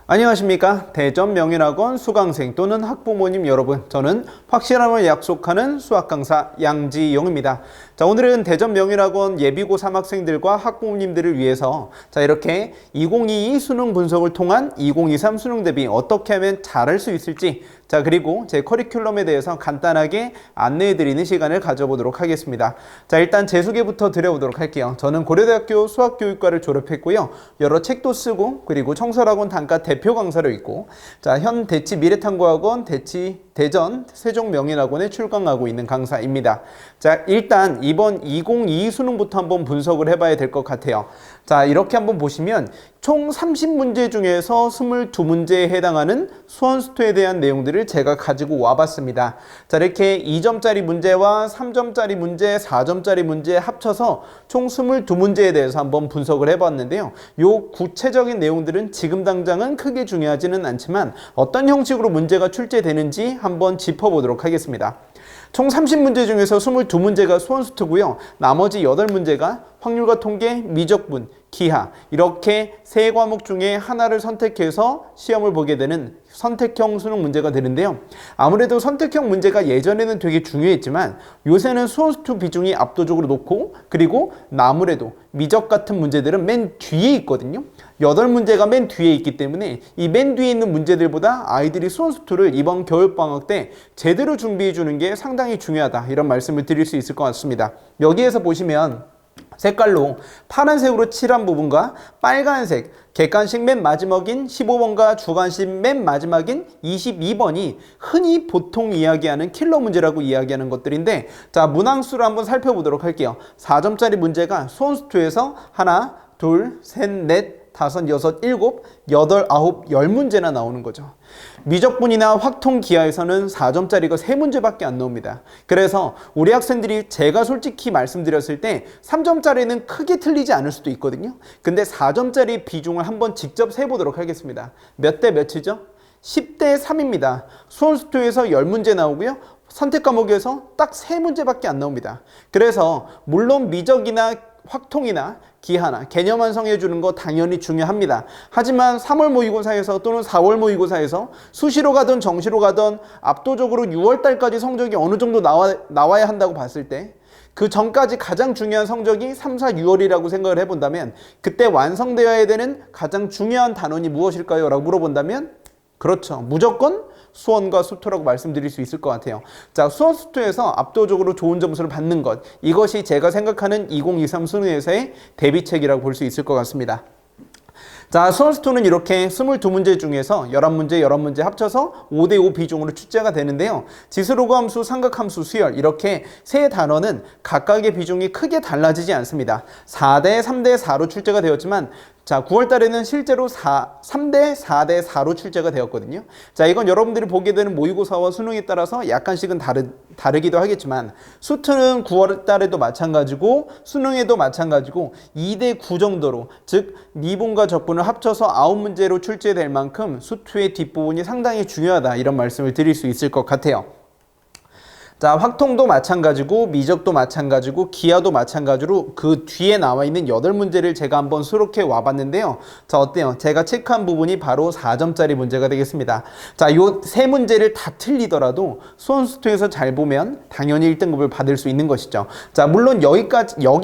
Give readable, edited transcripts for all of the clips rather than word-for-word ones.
안녕하십니까. 대전명인학원 수강생 또는 학부모님 여러분, 저는 확실함을 약속하는 수학강사 양지용입니다. 자, 오늘은 대전명인학원 예비고 3학생들과 학부모님들을 위해서 이렇게 2022 수능 분석을 통한 2023 수능 대비 어떻게 하면 잘할 수 있을지, 그리고 제 커리큘럼에 대해서 간단하게 안내해드리는 시간을 가져보도록 하겠습니다. 일단 제 소개부터 드려보도록 할게요. 저는 고려대학교 수학교육과를 졸업했고요. 여러 책도 쓰고, 그리고 청설학원 단과 대표 강사로 있고, 현 대치 미래탐구학원, 대치 대전 세종명인학원에 출강하고 있는 강사입니다. 일단 이번 2022 수능부터 한번 분석을 해봐야 될 것 같아요. 이렇게 한번 보시면 총 30문제 중에서 22문제에 해당하는 수원수투에 대한 내용들을 제가 가지고 와봤습니다. 이렇게 2점짜리 문제와 3점짜리 문제, 4점짜리 문제 합쳐서 총 22문제에 대해서 한번 분석을 해봤는데요. 요 구체적인 내용들은 지금 당장은 크게 중요하지는 않지만 어떤 형식으로 문제가 출제되는지 한번 짚어보도록 하겠습니다. 총 30문제 중에서 22문제가 수원수투고요. 나머지 8문제가 확률과 통계, 미적분, 기하, 이렇게 세 과목 중에 하나를 선택해서 시험을 보게 되는 선택형 수능 문제가 되는데요. 아무래도 선택형 문제가 예전에는 되게 중요했지만 요새는 수원수투 비중이 압도적으로 높고, 그리고 아무래도 미적 같은 문제들은 맨 뒤에 있거든요. 8문제가 맨 뒤에 있기 때문에 이 맨 뒤에 있는 문제들보다 아이들이 수원수투를 이번 겨울방학 때 제대로 준비해 주는 게 상당히 중요하다, 이런 말씀을 드릴 수 있을 것 같습니다. 여기에서 보시면 색깔로 파란색으로 칠한 부분과 빨간색, 객관식 맨 마지막인 15번과 주관식 맨 마지막인 22번이 흔히 보통 이야기하는 킬러 문제라고 이야기하는 것들인데, 문항수를 한번 살펴보도록 할게요. 4점짜리 문제가 수원수투에서 하나, 둘, 셋, 넷, 다섯, 여섯, 일곱, 여덟, 아홉, 10문제나 나오는 거죠. 미적분이나 확통 기하에서는 4점짜리가 3문제밖에 안 나옵니다. 그래서 우리 학생들이 제가 솔직히 말씀드렸을 때 3점짜리는 크게 틀리지 않을 수도 있거든요. 근데 4점짜리 비중을 한번 직접 세보도록 하겠습니다. 몇 대 몇이죠? 10대 3입니다. 수원수투에서 10문제 나오고요. 선택 과목에서 딱 3문제밖에 안 나옵니다. 그래서 물론 미적이나 확통이나 기하나 개념 완성해 주는 거 당연히 중요합니다. 하지만 3월 모의고사에서 또는 4월 모의고사에서 수시로 가든 정시로 가든 압도적으로 6월 달까지 성적이 어느 정도 나와야 한다고 봤을 때, 그 전까지 가장 중요한 성적이 3, 4, 6월이라고 생각을 해본다면 그때 완성되어야 되는 가장 중요한 단원이 무엇일까요? 라고 물어본다면 그렇죠, 무조건 수원과 수투라고 말씀드릴 수 있을 것 같아요. 수원수투에서 압도적으로 좋은 점수를 받는 것, 이것이 제가 생각하는 2023 수능에서의 대비책이라고 볼 수 있을 것 같습니다. 수원수투는 이렇게 22문제 중에서 11문제, 11문제 합쳐서 5대5 비중으로 출제가 되는데요. 지수로그 함수, 삼각함수, 수열, 이렇게 세 단원은 각각의 비중이 크게 달라지지 않습니다. 4대 3대 4로 출제가 되었지만 9월 달에는 실제로 3대 4대 4로 출제가 되었거든요. 이건 여러분들이 보게 되는 모의고사와 수능에 따라서 약간씩은 다르기도 하겠지만, 수투는 9월 달에도 마찬가지고 수능에도 마찬가지고 2대 9 정도로, 즉 미분과 적분을 합쳐서 9문제로 출제될 만큼 수투의 뒷부분이 상당히 중요하다, 이런 말씀을 드릴 수 있을 것 같아요. 확통도 마찬가지고 미적도 마찬가지고 기하도 마찬가지로 그 뒤에 나와 있는 8문제를 제가 한번 수록해 와봤는데요. 어때요? 제가 체크한 부분이 바로 4점짜리 문제가 되겠습니다. 요 세 문제를 다 틀리더라도 수원수투에서 잘 보면 당연히 1등급을 받을 수 있는 것이죠. 물론 여기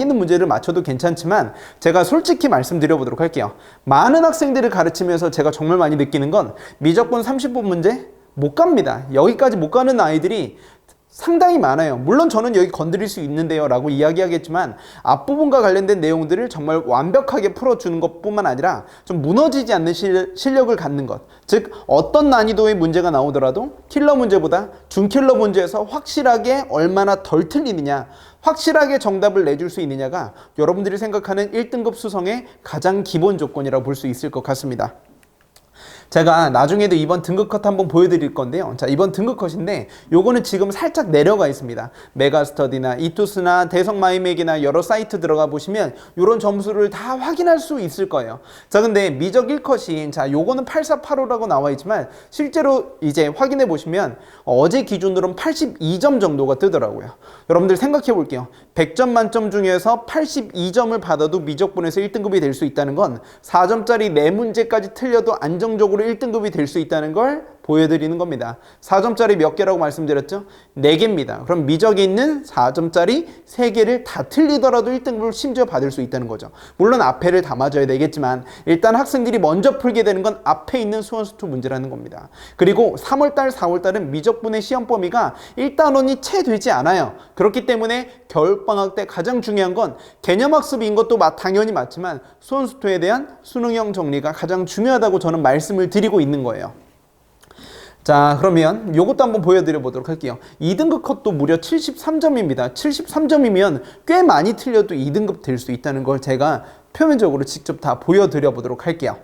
있는 문제를 맞춰도 괜찮지만 제가 솔직히 말씀드려보도록 할게요. 많은 학생들을 가르치면서 제가 정말 많이 느끼는 건 미적분 30번 문제 못 갑니다. 여기까지 못 가는 아이들이 상당히 많아요. 물론 저는 여기 건드릴 수 있는데요 라고 이야기하겠지만, 앞부분과 관련된 내용들을 정말 완벽하게 풀어주는 것뿐만 아니라 좀 무너지지 않는 실력을 갖는 것, 즉 어떤 난이도의 문제가 나오더라도 킬러 문제보다 준킬러 문제에서 확실하게 얼마나 덜 틀리느냐, 확실하게 정답을 내줄 수 있느냐가 여러분들이 생각하는 1등급 수성의 가장 기본 조건이라고 볼 수 있을 것 같습니다. 제가 나중에도 이번 등급 컷 한번 보여드릴 건데요. 자, 이번 등급 컷인데 요거는 지금 살짝 내려가 있습니다. 메가스터디나 이투스나 대성마이맥이나 여러 사이트 들어가 보시면 요런 점수를 다 확인할 수 있을 거예요. 자, 근데 미적 1컷인 자, 요거는 8485라고 나와 있지만 실제로 이제 확인해 보시면 어제 기준으로는 82점 정도가 뜨더라고요. 여러분들 생각해 볼게요. 100점 만점 중에서 82점을 받아도 미적분에서 1등급이 될 수 있다는 건 4점짜리 4문제까지 틀려도 안정적으로 1등급이 될 수 있다는 걸 보여드리는 겁니다. 4점짜리 몇 개라고 말씀드렸죠? 4개입니다. 그럼 미적에 있는 4점짜리 3개를 다 틀리더라도 1등급을 심지어 받을 수 있다는 거죠. 물론 앞에를 다 맞아야 되겠지만 일단 학생들이 먼저 풀게 되는 건 앞에 있는 수원수투 문제라는 겁니다. 그리고 3월달, 4월달은 미적분의 시험 범위가 1단원이 채 되지 않아요. 그렇기 때문에 겨울방학 때 가장 중요한 건 개념학습인 것도 당연히 맞지만 수원수투에 대한 수능형 정리가 가장 중요하다고 저는 말씀을 드리고 있는 거예요. 자, 그러면 요것도 한번 보여드려 보도록 할게요. 2등급 컷도 무려 73점입니다. 73점이면 꽤 많이 틀려도 2등급 될 수 있다는 걸 제가 표면적으로 직접 다 보여드려 보도록 할게요.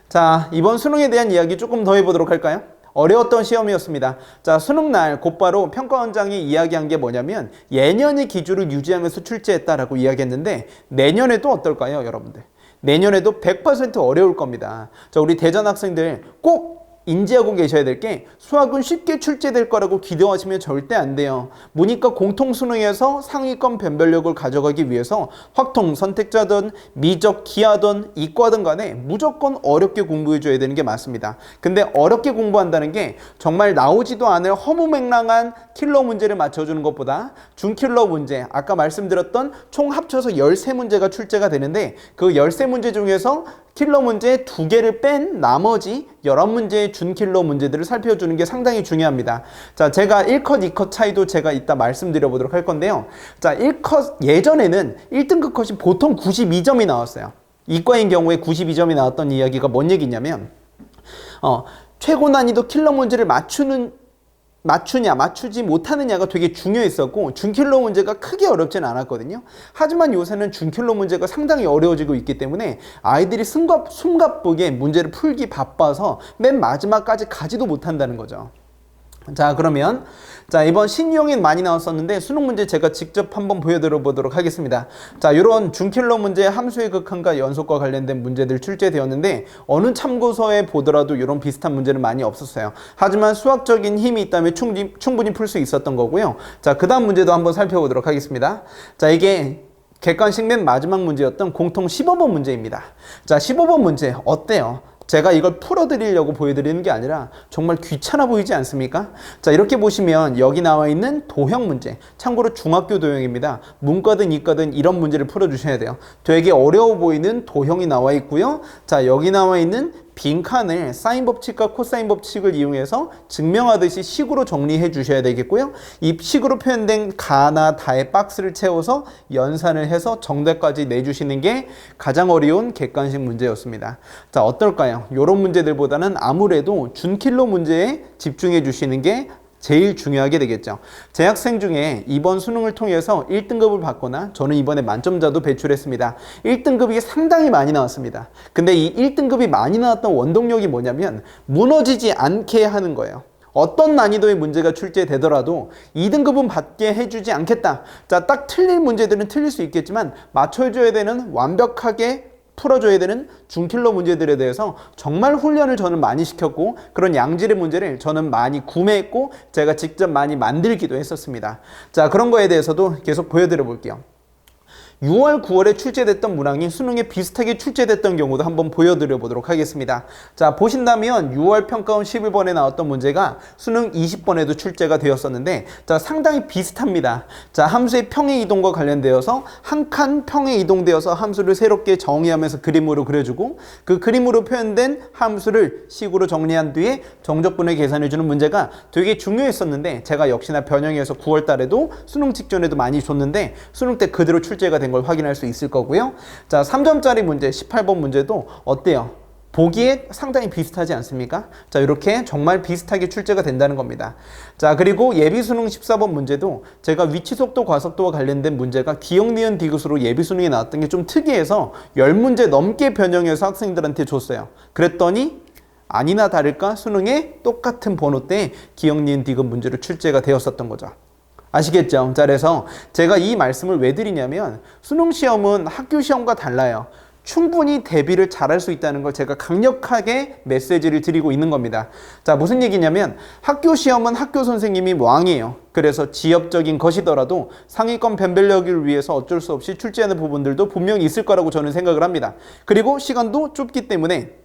자, 이번 수능에 대한 이야기 조금 더 해보도록 할까요? 어려웠던 시험이었습니다. 자, 수능날 곧바로 평가원장이 이야기한 게 뭐냐면 예년의 기준을 유지하면서 출제했다라고 이야기했는데 내년에도 어떨까요, 여러분들? 내년에도 100% 어려울 겁니다. 자, 우리 대전 학생들 꼭 인지하고 계셔야 될 게 수학은 쉽게 출제될 거라고 기대하시면 절대 안 돼요. 문이과 공통수능에서 상위권 변별력을 가져가기 위해서 확통, 선택자든 미적, 기하든 이과든 간에 무조건 어렵게 공부해줘야 되는 게 맞습니다. 근데 어렵게 공부한다는 게 정말 나오지도 않을 허무맹랑한 킬러 문제를 맞춰주는 것보다 준킬러 문제, 아까 말씀드렸던 총 합쳐서 13문제가 출제가 되는데 그 13문제 중에서 킬러 문제 2개를 뺀 나머지 11문제의 준킬러 문제들을 살펴주는 게 상당히 중요합니다. 자, 제가 1컷, 2컷 차이도 제가 이따 말씀드려 보도록 할 건데요. 자, 1컷 예전에는 1등급 컷이 보통 92점이 나왔어요. 이과인 경우에 92점이 나왔던 이야기가 뭔 얘기냐면 최고 난이도 킬러 문제를 맞추냐 맞추지 못하느냐가 되게 중요했었고 준킬러 문제가 크게 어렵진 않았거든요. 하지만 요새는 준킬러 문제가 상당히 어려워지고 있기 때문에 아이들이 숨가쁘게 문제를 풀기 바빠서 맨 마지막까지 가지도 못한다는 거죠. 자, 그러면 이번 신유형엔 많이 나왔었는데 수능 문제 제가 직접 한번 보여드려 보도록 하겠습니다. 자, 이런 준킬러 문제 함수의 극한과 연속과 관련된 문제들 출제되었는데 어느 참고서에 보더라도 이런 비슷한 문제는 많이 없었어요. 하지만 수학적인 힘이 있다면 충분히 풀 수 있었던 거고요. 자, 그 다음 문제도 한번 살펴보도록 하겠습니다. 자, 이게 객관식 맨 마지막 문제였던 공통 15번 문제입니다. 자, 15번 문제 어때요? 제가 이걸 풀어드리려고 보여드리는 게 아니라 정말 귀찮아 보이지 않습니까? 자, 이렇게 보시면 여기 나와 있는 도형 문제, 참고로 중학교 도형입니다. 문과든 이과든 이런 문제를 풀어주셔야 돼요. 되게 어려워 보이는 도형이 나와 있고요. 자, 여기 나와 있는 빈칸을 사인 법칙과 코사인 법칙을 이용해서 증명하듯이 식으로 정리해 주셔야 되겠고요. 이 식으로 표현된 가나 다의 박스를 채워서 연산을 해서 정답까지 내주시는 게 가장 어려운 객관식 문제였습니다. 자, 어떨까요? 이런 문제들보다는 아무래도 준킬러 문제에 집중해 주시는 게 제일 중요하게 되겠죠. 제 학생 중에 이번 수능을 통해서 1등급을 받거나 저는 이번에 만점자도 배출했습니다. 1등급이 상당히 많이 나왔습니다. 근데 이 1등급이 많이 나왔던 원동력이 뭐냐면 무너지지 않게 하는 거예요. 어떤 난이도의 문제가 출제되더라도 2등급은 받게 해주지 않겠다. 자, 딱 틀릴 문제들은 틀릴 수 있겠지만 맞춰줘야 되는 완벽하게 풀어줘야 되는 준킬러 문제들에 대해서 정말 훈련을 저는 많이 시켰고 그런 양질의 문제를 저는 많이 구매했고 제가 직접 많이 만들기도 했었습니다. 자, 그런 거에 대해서도 계속 보여드려 볼게요. 6월, 9월에 출제됐던 문항이 수능에 비슷하게 출제됐던 경우도 한번 보여드려 보도록 하겠습니다. 자, 보신다면 6월 평가원 11번에 나왔던 문제가 수능 20번에도 출제가 되었었는데 자, 상당히 비슷합니다. 자, 함수의 평행 이동과 관련되어서 한 칸 평행 이동되어서 함수를 새롭게 정의하면서 그림으로 그려주고 그 그림으로 표현된 함수를 식으로 정리한 뒤에 정적분을 계산해주는 문제가 되게 중요했었는데 제가 역시나 변형해서 9월 달에도 수능 직전에도 많이 줬는데 수능 때 그대로 출제가 된 걸 확인할 수 있을 거고요. 자, 3점짜리 문제 18번 문제도 어때요? 보기에 상당히 비슷하지 않습니까? 자, 이렇게 정말 비슷하게 출제가 된다는 겁니다. 자, 그리고 예비수능 14번 문제도 제가 위치속도, 과속도와 관련된 문제가 기역, 니은, 디귿으로 예비수능에 나왔던 게 좀 특이해서 10문제 넘게 변형해서 학생들한테 줬어요. 그랬더니 아니나 다를까 수능에 똑같은 번호 때 기억, 니은, 디귿 문제로 출제가 되었었던 거죠. 아시겠죠? 자, 그래서 제가 이 말씀을 왜 드리냐면 수능 시험은 학교 시험과 달라요. 충분히 대비를 잘할 수 있다는 걸 제가 강력하게 메시지를 드리고 있는 겁니다. 자, 무슨 얘기냐면 학교 시험은 학교 선생님이 왕이에요. 그래서 지엽적인 것이더라도 상위권 변별력을 위해서 어쩔 수 없이 출제하는 부분들도 분명히 있을 거라고 저는 생각을 합니다. 그리고 시간도 좁기 때문에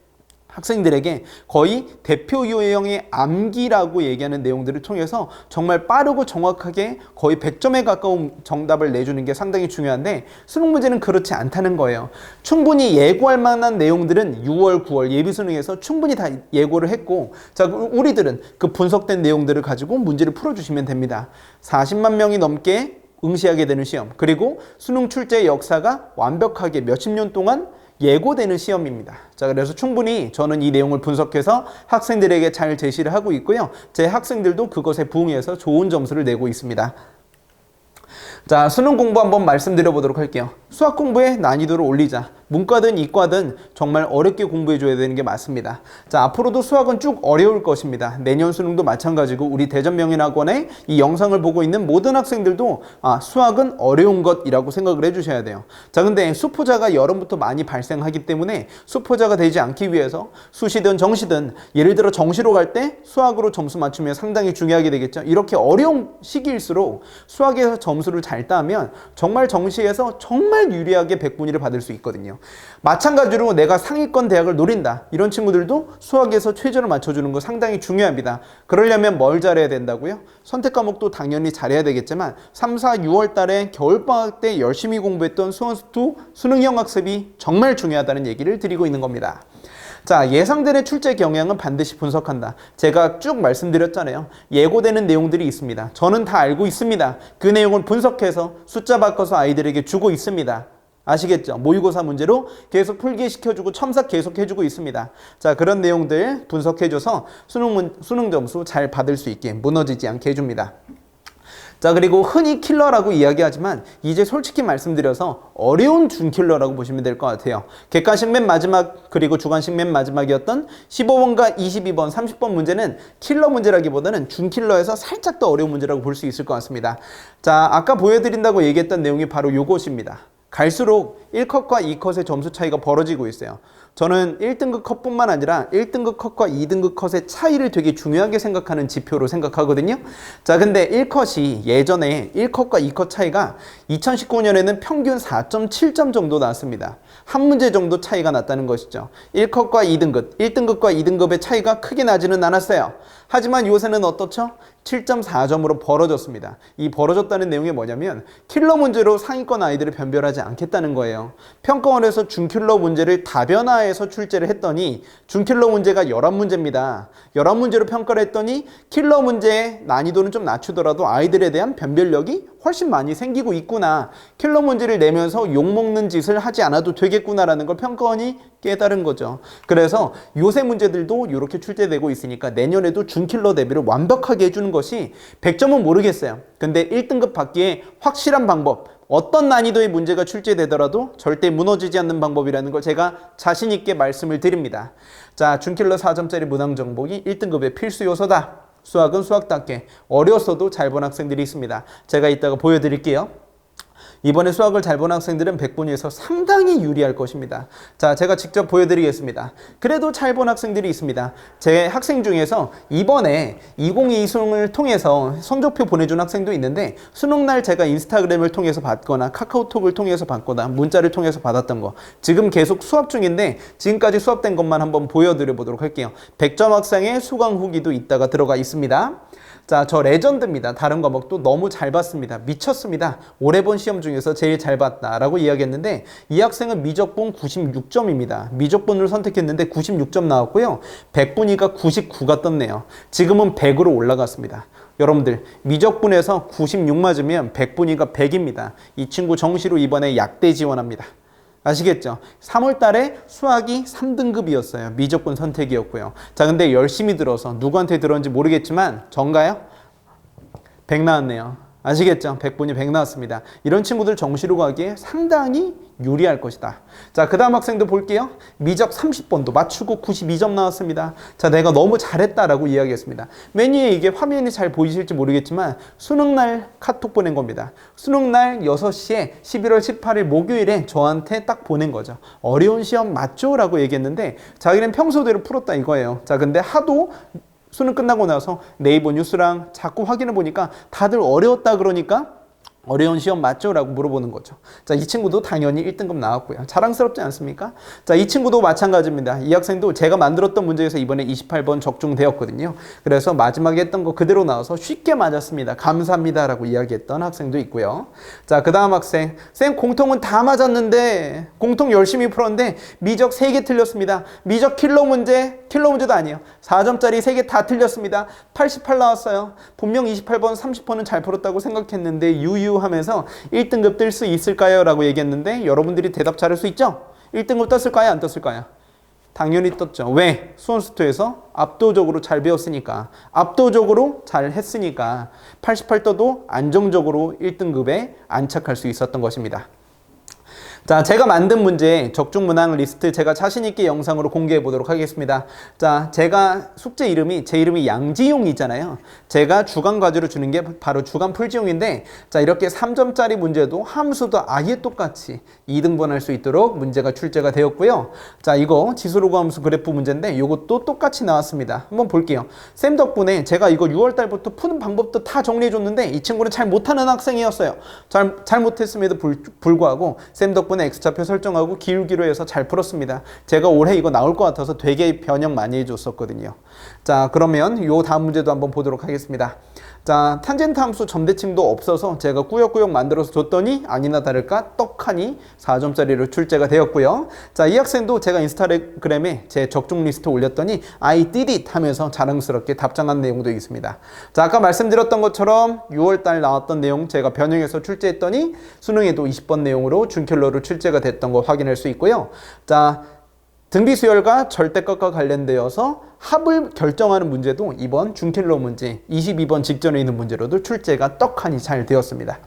학생들에게 거의 대표 유형의 암기라고 얘기하는 내용들을 통해서 정말 빠르고 정확하게 거의 100점에 가까운 정답을 내주는 게 상당히 중요한데 수능 문제는 그렇지 않다는 거예요. 충분히 예고할 만한 내용들은 6월, 9월 예비수능에서 충분히 다 예고를 했고, 자, 우리들은 그 분석된 내용들을 가지고 문제를 풀어주시면 됩니다. 40만 명이 넘게 응시하게 되는 시험, 그리고 수능 출제 역사가 완벽하게 몇십 년 동안 예고되는 시험입니다. 자, 그래서 충분히 저는 이 내용을 분석해서 학생들에게 잘 제시를 하고 있고요. 제 학생들도 그것에 부응해서 좋은 점수를 내고 있습니다. 자, 수능 공부 한번 말씀드려 보도록 할게요. 수학 공부의 난이도를 올리자. 문과든 이과든 정말 어렵게 공부해 줘야 되는 게 맞습니다. 자, 앞으로도 수학은 쭉 어려울 것입니다. 내년 수능도 마찬가지고 우리 대전명인학원의 이 영상을 보고 있는 모든 학생들도 수학은 어려운 것이라고 생각을 해주셔야 돼요. 자, 근데 수포자가 여름부터 많이 발생하기 때문에 수포자가 되지 않기 위해서 수시든 정시든 예를 들어 정시로 갈 때 수학으로 점수 맞추면 상당히 중요하게 되겠죠. 이렇게 어려운 시기일수록 수학에서 점수를 잘 따면 정말 정시에서 정말 유리하게 백분위를 받을 수 있거든요. 마찬가지로 내가 상위권 대학을 노린다, 이런 친구들도 수학에서 최저를 맞춰주는 거 상당히 중요합니다. 그러려면 뭘 잘해야 된다고요? 선택 과목도 당연히 잘해야 되겠지만 3, 4, 6월 달에 겨울방학 때 열심히 공부했던 수원수투 수능형 학습이 정말 중요하다는 얘기를 드리고 있는 겁니다. 자, 예상되는 출제 경향은 반드시 분석한다. 제가 쭉 말씀드렸잖아요. 예고되는 내용들이 있습니다. 저는 다 알고 있습니다. 그 내용을 분석해서 숫자 바꿔서 아이들에게 주고 있습니다. 아시겠죠? 모의고사 문제로 계속 풀기 시켜주고 첨삭 계속 해주고 있습니다. 자, 그런 내용들 분석해줘서 수능 점수 잘 받을 수 있게 무너지지 않게 해줍니다. 자, 그리고 흔히 킬러라고 이야기하지만 이제 솔직히 말씀드려서 어려운 준킬러라고 보시면 될 것 같아요. 객관식 맨 마지막 그리고 주관식 맨 마지막이었던 15번과 22번, 30번 문제는 킬러 문제라기보다는 준킬러에서 살짝 더 어려운 문제라고 볼 수 있을 것 같습니다. 자, 아까 보여드린다고 얘기했던 내용이 바로 요것입니다. 갈수록 1컷과 2컷의 점수 차이가 벌어지고 있어요. 저는 1등급 컷뿐만 아니라 1등급 컷과 2등급 컷의 차이를 되게 중요하게 생각하는 지표로 생각하거든요. 자, 근데 1컷이 예전에 1컷과 2컷 차이가 2019년에는 평균 4.7점 정도 나왔습니다. 한 문제 정도 차이가 났다는 것이죠. 1컷과 2등급, 1등급과 2등급의 차이가 크게 나지는 않았어요. 하지만 요새는 어떻죠? 7.4점으로 벌어졌습니다. 이 벌어졌다는 내용이 뭐냐면 킬러 문제로 상위권 아이들을 변별하지 않겠다는 거예요. 평가원에서 준킬러 문제를 다변화해서 출제를 했더니 준킬러 문제가 11문제입니다. 11문제로 평가를 했더니 킬러 문제의 난이도는 좀 낮추더라도 아이들에 대한 변별력이 훨씬 많이 생기고 있구나. 킬러 문제를 내면서 욕먹는 짓을 하지 않아도 되겠구나라는 걸 평가원이 깨달은 거죠. 그래서 요새 문제들도 이렇게 출제되고 있으니까 내년에도 준킬러 대비를 완벽하게 해주는 것이 100점은 모르겠어요. 근데 1등급 받기에 확실한 방법, 어떤 난이도의 문제가 출제되더라도 절대 무너지지 않는 방법이라는 걸 제가 자신 있게 말씀을 드립니다. 자, 준킬러 4점짜리 문항 정복이 1등급의 필수 요소다. 수학은 수학답게 어려웠어도 잘 본 학생들이 있습니다. 제가 이따가 보여드릴게요. 이번에 수학을 잘 본 학생들은 100분위에서 상당히 유리할 것입니다. 자, 제가 직접 보여드리겠습니다. 그래도 잘 본 학생들이 있습니다. 제 학생 중에서 이번에 2022 수능을 통해서 성적표 보내준 학생도 있는데 수능날 제가 인스타그램을 통해서 받거나 카카오톡을 통해서 받거나 문자를 통해서 받았던 거 지금 계속 수업 중인데 지금까지 수업된 것만 한번 보여드려 보도록 할게요. 100점 학생의 수강 후기도 이따가 들어가 있습니다. 자, 저 레전드입니다. 다른 과목도 너무 잘 봤습니다. 미쳤습니다. 올해 본 시험 중에서 제일 잘 봤다라고 이야기했는데 이 학생은 미적분 96점입니다. 미적분을 선택했는데 96점 나왔고요. 백분위가 99가 떴네요. 지금은 100으로 올라갔습니다. 여러분들 미적분에서 96 맞으면 백분위가 100입니다. 이 친구 정시로 이번에 약대 지원합니다. 아시겠죠? 3월 달에 수학이 3등급이었어요. 미적분 선택이었고요. 자, 근데 열심히 들어서 누구한테 들었는지 모르겠지만 전가요? 100 나왔네요. 아시겠죠? 100분이 100 나왔습니다. 이런 친구들 정시로 가기에 상당히 유리할 것이다. 자, 그 다음 학생도 볼게요. 미적 30번도 맞추고 92점 나왔습니다. 자, 내가 너무 잘했다라고 이야기했습니다. 맨 위에 이게 화면이 잘 보이실지 모르겠지만 수능날 카톡 보낸 겁니다. 수능날 6시에 11월 18일 목요일에 저한테 딱 보낸 거죠. 어려운 시험 맞죠? 라고 얘기했는데 자기는 평소대로 풀었다 이거예요. 자, 근데 하도 수능 끝나고 나서 네이버 뉴스랑 자꾸 확인해 보니까 다들 어려웠다 그러니까 어려운 시험 맞죠? 라고 물어보는 거죠. 자, 이 친구도 당연히 1등급 나왔고요. 자랑스럽지 않습니까? 자, 이 친구도 마찬가지입니다. 이 학생도 제가 만들었던 문제에서 이번에 28번 적중되었거든요. 그래서 마지막에 했던 거 그대로 나와서 쉽게 맞았습니다. 감사합니다. 라고 이야기했던 학생도 있고요. 자, 그 다음 학생. 쌤, 공통은 다 맞았는데, 공통 열심히 풀었는데, 미적 3개 틀렸습니다. 미적 킬러 문제도 아니에요. 4점짜리 3개 다 틀렸습니다. 88 나왔어요. 분명 28번, 30번은 잘 풀었다고 생각했는데, 하면서 1등급 뜰 수 있을까요? 라고 얘기했는데 여러분들이 대답 잘할 수 있죠? 1등급 떴을까요? 안 떴을까요? 당연히 떴죠. 왜? 수원수투에서 압도적으로 잘 배웠으니까, 압도적으로 잘 했으니까 88 떠도 안정적으로 1등급에 안착할 수 있었던 것입니다. 자, 제가 만든 문제 적중 문항 리스트 제가 자신있게 영상으로 공개해 보도록 하겠습니다. 자, 제가 숙제 이름이, 제 이름이 양지용이잖아요. 제가 주간 과제로 주는 게 바로 주간 풀지용인데, 자, 이렇게 3점짜리 문제도 함수도 아예 똑같이 2등분 할 수 있도록 문제가 출제가 되었고요. 자, 이거 지수로그 함수 그래프 문제인데 이것도 똑같이 나왔습니다. 한번 볼게요. 쌤 덕분에 제가 이거 6월 달부터 푸는 방법도 다 정리해 줬는데 이 친구는 잘 못하는 학생이었어요. 잘 못했음에도 불구하고 쌤 덕분에 X좌표 설정하고 기울기로 해서 잘 풀었습니다. 제가 올해 이거 나올 것 같아서 되게 변형 많이 해줬었거든요. 자, 그러면 요 다음 문제도 한번 보도록 하겠습니다. 자, 탄젠트 함수 점대칭도 없어서 제가 꾸역꾸역 만들어서 줬더니 아니나 다를까 떡하니 4점짜리로 출제가 되었고요. 자, 이 학생도 제가 인스타그램에 제 적중 리스트 올렸더니 I did it 하면서 자랑스럽게 답장한 내용도 있습니다. 자, 아까 말씀드렸던 것처럼 6월달 나왔던 내용 제가 변형해서 출제했더니 수능에도 20번 내용으로 준킬러로 출제가 됐던 거 확인할 수 있고요. 자, 등비수열과 절대값과 관련되어서 합을 결정하는 문제도 이번 준킬러 문제 22번 직전에 있는 문제로도 출제가 떡하니 잘 되었습니다.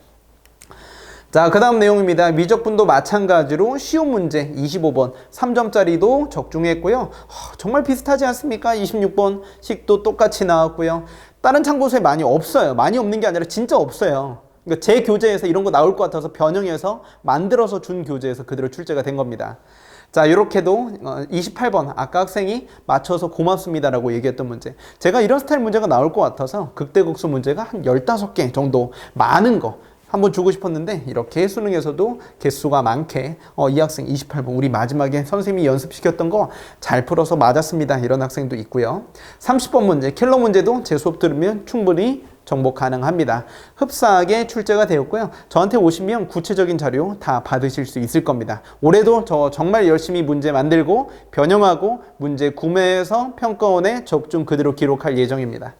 자, 그 다음 내용입니다. 미적분도 마찬가지로 쉬운 문제 25번 3점짜리도 적중했고요. 정말 비슷하지 않습니까? 26번 식도 똑같이 나왔고요. 다른 참고서에 많이 없어요. 많이 없는 게 아니라 진짜 없어요. 그러니까 제 교재에서 이런 거 나올 것 같아서 변형해서 만들어서 준 교재에서 그대로 출제가 된 겁니다. 자, 이렇게도 28번 아까 학생이 맞춰서 고맙습니다라고 얘기했던 문제, 제가 이런 스타일 문제가 나올 것 같아서 극대국수 문제가 한 15개 정도 많은 거 한번 주고 싶었는데 이렇게 수능에서도 개수가 많게 이 학생 28번 우리 마지막에 선생님이 연습시켰던 거 잘 풀어서 맞았습니다 이런 학생도 있고요. 30번 문제 킬러 문제도 제 수업 들으면 충분히 정보 가능합니다. 흡사하게 출제가 되었고요. 저한테 오시면 구체적인 자료 다 받으실 수 있을 겁니다. 올해도 저 정말 열심히 문제 만들고 변형하고 문제 구매해서 평가원에 적중 그대로 기록할 예정입니다.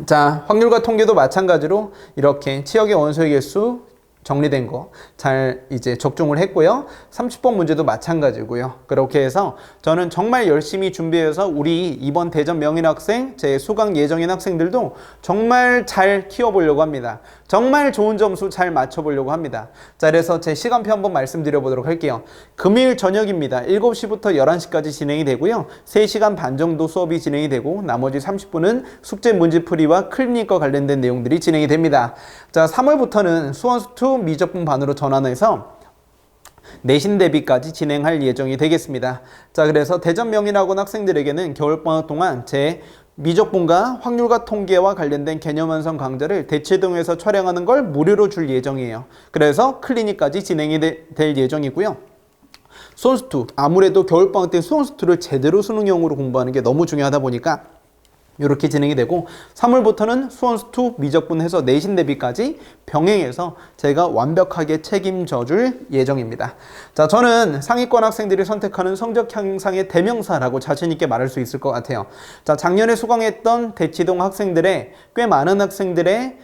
자, 확률과 통계도 마찬가지로 이렇게 치역의 원소의 개수 정리된 거 잘 이제 적중을 했고요. 30번 문제도 마찬가지고요. 그렇게 해서 저는 정말 열심히 준비해서 우리 이번 대전 명인학생, 제 수강 예정인 학생들도 정말 잘 키워보려고 합니다. 정말 좋은 점수 잘 맞춰보려고 합니다. 자, 그래서 제 시간표 한번 말씀드려 보도록 할게요. 금요일 저녁입니다. 7시부터 11시까지 진행이 되고요. 3시간 반 정도 수업이 진행이 되고 나머지 30분은 숙제 문제풀이와 클리닉과 관련된 내용들이 진행이 됩니다. 자, 3월부터는 수원수투 미적분 반으로 전환해서 내신 대비까지 진행할 예정이 되겠습니다. 자, 그래서 대전 명인학원 학생들에게는 겨울방학 동안 제 미적분과 확률과 통계와 관련된 개념 완성 강좌를 대치동에서 촬영하는 걸 무료로 줄 예정이에요. 그래서 클리닉까지 진행이 될 예정이고요. 수원수투, 아무래도 겨울방학 때 수원수투를 제대로 수능용으로 공부하는 게 너무 중요하다 보니까 이렇게 진행이 되고 3월부터는 수원수투 미적분 해서 내신 대비까지 병행해서 제가 완벽하게 책임져 줄 예정입니다. 자, 저는 상위권 학생들이 선택하는 성적 향상의 대명사라고 자신 있게 말할 수 있을 것 같아요. 자, 작년에 수강했던 대치동 학생들의 꽤 많은 학생들의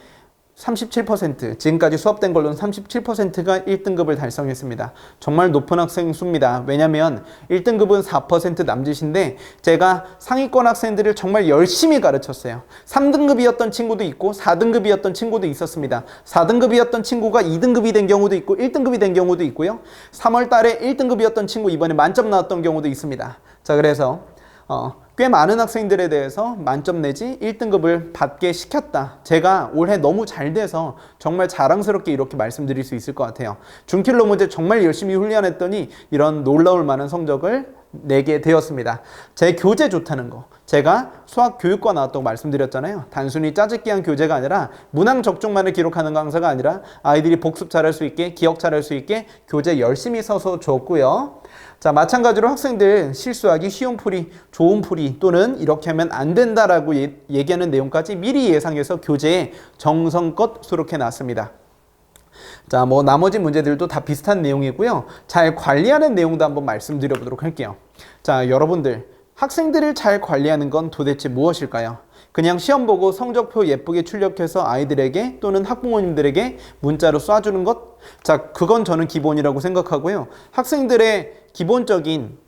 37%, 지금까지 수업된 걸로는 37%가 1등급을 달성했습니다. 정말 높은 학생 수입니다. 왜냐면 1등급은 4% 남짓인데 제가 상위권 학생들을 정말 열심히 가르쳤어요. 3등급이었던 친구도 있고 4등급이었던 친구도 있었습니다. 4등급이었던 친구가 2등급이 된 경우도 있고 1등급이 된 경우도 있고요. 3월 달에 1등급이었던 친구 이번에 만점 나왔던 경우도 있습니다. 자, 그래서 꽤 많은 학생들에 대해서 만점 내지 1등급을 받게 시켰다. 제가 올해 너무 잘 돼서 정말 자랑스럽게 이렇게 말씀드릴 수 있을 것 같아요. 중킬로 문제 정말 열심히 훈련했더니 이런 놀라울 만한 성적을 내게 되었습니다. 제 교재 좋다는 거. 제가 수학 교육과 나왔다고 말씀드렸잖아요. 단순히 짜집기한 교재가 아니라 문항 적중만을 기록하는 강사가 아니라 아이들이 복습 잘할 수 있게, 기억 잘할 수 있게 교재 열심히 써서 줬고요. 자, 마찬가지로 학생들 실수하기 쉬운 풀이, 좋은 풀이 또는 이렇게 하면 안 된다라고 얘기하는 내용까지 미리 예상해서 교재에 정성껏 수록해 놨습니다. 자, 뭐 나머지 문제들도 다 비슷한 내용이고요. 잘 관리하는 내용도 한번 말씀드려 보도록 할게요. 자, 여러분들 학생들을 잘 관리하는 건 도대체 무엇일까요? 그냥 시험 보고 성적표 예쁘게 출력해서 아이들에게 또는 학부모님들에게 문자로 쏴주는 것? 자, 그건 저는 기본이라고 생각하고요. 학생들의 기본적인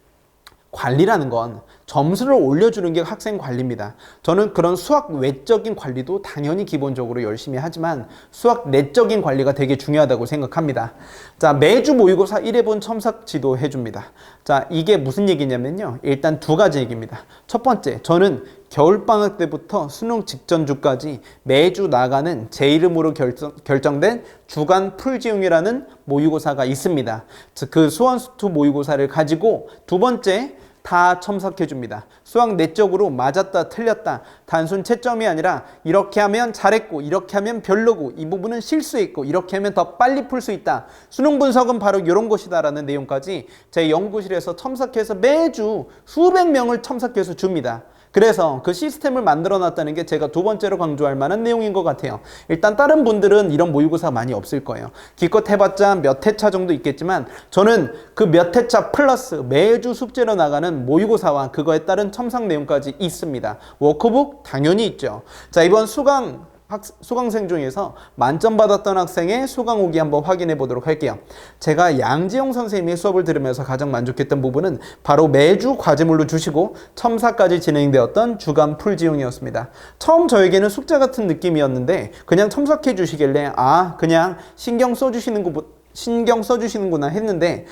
관리라는 건 점수를 올려주는 게 학생 관리입니다. 저는 그런 수학 외적인 관리도 당연히 기본적으로 열심히 하지만 수학 내적인 관리가 되게 중요하다고 생각합니다. 자, 매주 모의고사 1회분 첨삭 지도 해줍니다. 자, 이게 무슨 얘기냐면요. 일단 두 가지 얘기입니다. 첫 번째, 저는 겨울방학 때부터 수능 직전 주까지 매주 나가는 제 이름으로 결정된 주간 풀지용이라는 모의고사가 있습니다. 그 수원수투 모의고사를 가지고 두 번째 다 첨삭해 줍니다. 수학 내적으로 맞았다 틀렸다 단순 채점이 아니라 이렇게 하면 잘했고 이렇게 하면 별로고 이 부분은 실수했고 이렇게 하면 더 빨리 풀 수 있다. 수능 분석은 바로 이런 것이다 라는 내용까지 제 연구실에서 첨삭해서 매주 수백 명을 첨삭해서 줍니다. 그래서 그 시스템을 만들어 놨다는 게 제가 두 번째로 강조할 만한 내용인 것 같아요. 일단 다른 분들은 이런 모의고사 많이 없을 거예요. 기껏 해봤자 몇 회차 정도 있겠지만 저는 그 몇 회차 플러스 매주 숙제로 나가는 모의고사와 그거에 따른 첨삭 내용까지 있습니다. 워크북 당연히 있죠. 자, 이번 수강생 중에서 만점 받았던 학생의 수강 후기 한번 확인해 보도록 할게요. 제가 양지영 선생님의 수업을 들으면서 가장 만족했던 부분은 바로 매주 과제물로 주시고 첨삭까지 진행되었던 주간 풀지용이었습니다. 처음 저에게는 숙제 같은 느낌이었는데 그냥 첨삭해 주시길래 그냥 신경 써주시는구나 했는데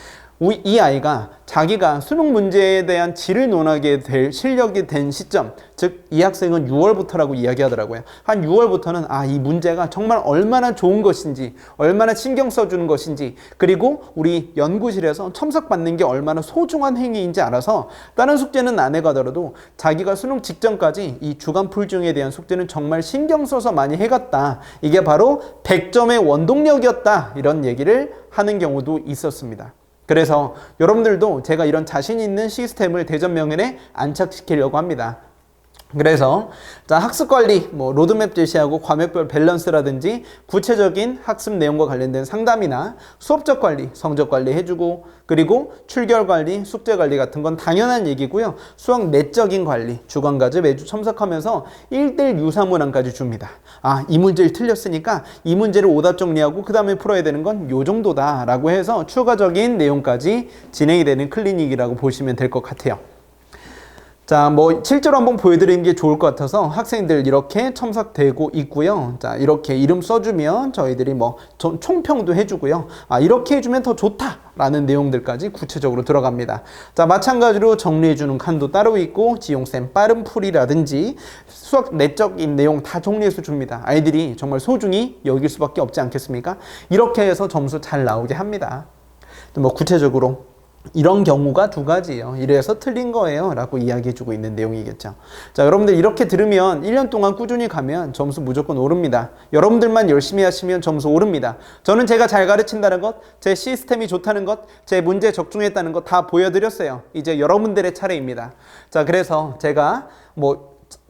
이 아이가 자기가 수능 문제에 대한 질을 논하게 될 실력이 된 시점, 즉 이 학생은 6월부터라고 이야기하더라고요. 한 6월부터는 이 문제가 정말 얼마나 좋은 것인지, 얼마나 신경 써주는 것인지, 그리고 우리 연구실에서 첨삭받는 게 얼마나 소중한 행위인지 알아서 다른 숙제는 안 해가더라도 자기가 수능 직전까지 이 주간 풀중에 대한 숙제는 정말 신경 써서 많이 해갔다. 이게 바로 100점의 원동력이었다. 이런 얘기를 하는 경우도 있었습니다. 그래서 여러분들도 제가 이런 자신 있는 시스템을 대전 명연에 안착시키려고 합니다. 그래서 학습관리, 로드맵 제시하고 과목별 밸런스라든지 구체적인 학습 내용과 관련된 상담이나 수업적 관리, 성적 관리 해주고 그리고 출결 관리, 숙제 관리 같은 건 당연한 얘기고요. 수학 내적인 관리, 주간과제 매주 첨삭하면서 1대1 유사문항까지 줍니다. 이 문제를 틀렸으니까 이 문제를 오답 정리하고 그 다음에 풀어야 되는 건 요 정도다 라고 해서 추가적인 내용까지 진행이 되는 클리닉이라고 보시면 될 것 같아요. 자, 실제로 한번 보여드리는 게 좋을 것 같아서 학생들 이렇게 첨삭되고 있고요. 자, 이렇게 이름 써주면 저희들이 총평도 해주고요. 이렇게 해주면 더 좋다라는 내용들까지 구체적으로 들어갑니다. 자, 마찬가지로 정리해주는 칸도 따로 있고 지용쌤 빠른 풀이라든지 수학 내적인 내용 다 정리해서 줍니다. 아이들이 정말 소중히 여길 수밖에 없지 않겠습니까? 이렇게 해서 점수 잘 나오게 합니다. 구체적으로 이런 경우가 두 가지예요. 이래서 틀린 거예요 라고 이야기해주고 있는 내용이겠죠. 자, 여러분들 이렇게 들으면 1년 동안 꾸준히 가면 점수 무조건 오릅니다. 여러분들만 열심히 하시면 점수 오릅니다. 저는 제가 잘 가르친다는 것, 제 시스템이 좋다는 것, 제 문제 적중했다는 것 다 보여드렸어요. 이제 여러분들의 차례입니다. 자, 그래서 제가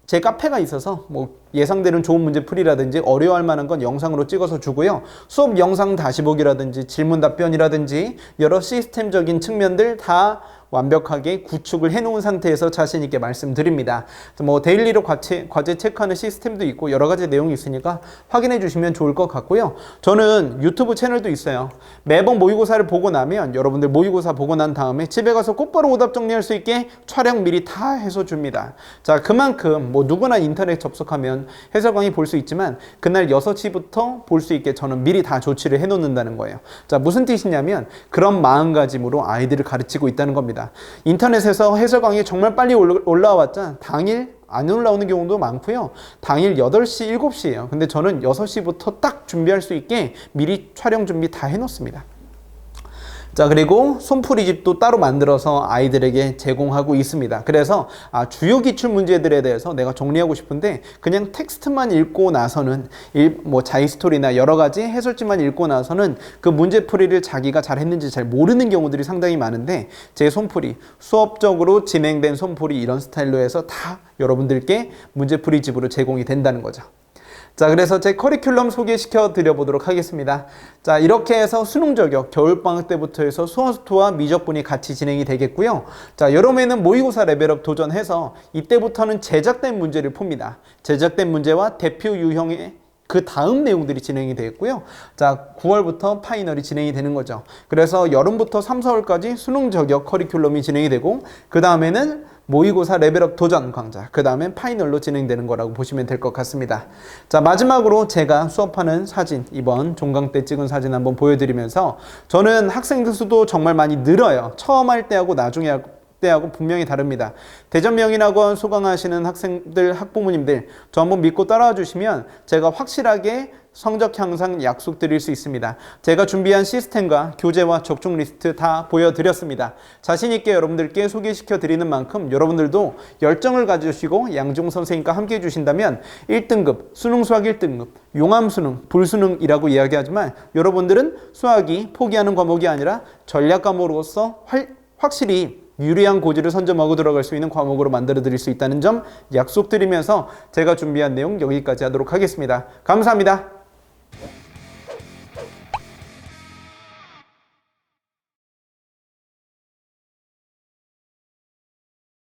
제 카페가 있어서 예상되는 좋은 문제풀이라든지 어려워할 만한 건 영상으로 찍어서 주고요. 수업 영상 다시 보기라든지 질문 답변이라든지 여러 시스템적인 측면들 다 완벽하게 구축을 해놓은 상태에서 자신 있게 말씀드립니다. 뭐 데일리로 과제 체크하는 시스템도 있고 여러 가지 내용이 있으니까 확인해 주시면 좋을 것 같고요. 저는 유튜브 채널도 있어요. 매번 모의고사를 보고 나면 여러분들 모의고사 보고 난 다음에 집에 가서 곧바로 오답 정리할 수 있게 촬영 미리 다 해서 줍니다. 자, 그만큼 뭐 누구나 인터넷 접속하면 해설 강의 볼 수 있지만 그날 6시부터 볼 수 있게 저는 미리 다 조치를 해 놓는다는 거예요. 자, 무슨 뜻이냐면 그런 마음가짐으로 아이들을 가르치고 있다는 겁니다. 인터넷에서 해설 강의 정말 빨리 올라왔자 당일 안 올라오는 경우도 많고요. 당일 8시, 7시예요. 근데 저는 6시부터 딱 준비할 수 있게 미리 촬영 준비 다 해놓습니다. 자, 그리고 손풀이집도 따로 만들어서 아이들에게 제공하고 있습니다. 그래서 주요 기출 문제들에 대해서 내가 정리하고 싶은데 그냥 텍스트만 읽고 나서는 뭐 자이스토리나 여러 가지 해설지만 읽고 나서는 그 문제풀이를 자기가 잘했는지 잘 모르는 경우들이 상당히 많은데 제 손풀이, 수업적으로 진행된 손풀이 이런 스타일로 해서 다 여러분들께 문제풀이집으로 제공이 된다는 거죠. 자, 그래서 제 커리큘럼 소개시켜 드려보도록 하겠습니다. 자, 이렇게 해서 수능 저격 겨울방학 때부터 해서 수원수투와 미적분이 같이 진행이 되겠고요. 자, 여름에는 모의고사 레벨업 도전해서 이때부터는 제작된 문제를 풉니다. 제작된 문제와 대표 유형의 그 다음 내용들이 진행이 되겠고요. 자, 9월부터 파이널이 진행이 되는 거죠. 그래서 여름부터 3, 4월까지 수능 저격 커리큘럼이 진행이 되고 그 다음에는 모의고사 레벨업 도전 강좌, 그 다음엔 파이널로 진행되는 거라고 보시면 될 것 같습니다. 자, 마지막으로 제가 수업하는 사진, 이번 종강 때 찍은 사진 한번 보여드리면서 저는 학생들 수도 정말 많이 늘어요. 처음 할 때하고 나중에 때하고 분명히 다릅니다. 대전명인학원 수강하시는 학생들, 학부모님들 저 한번 믿고 따라와 주시면 제가 확실하게 성적 향상 약속드릴 수 있습니다. 제가 준비한 시스템과 교재와 적중 리스트 다 보여드렸습니다. 자신있게 여러분들께 소개시켜 드리는 만큼 여러분들도 열정을 가지시고 양중 선생님과 함께 해주신다면 1등급, 수능 수학 1등급, 용암수능, 불수능이라고 이야기하지만 여러분들은 수학이 포기하는 과목이 아니라 전략 과목으로서 확실히 유리한 고지를 선점하고 들어갈 수 있는 과목으로 만들어 드릴 수 있다는 점 약속드리면서 제가 준비한 내용 여기까지 하도록 하겠습니다. 감사합니다.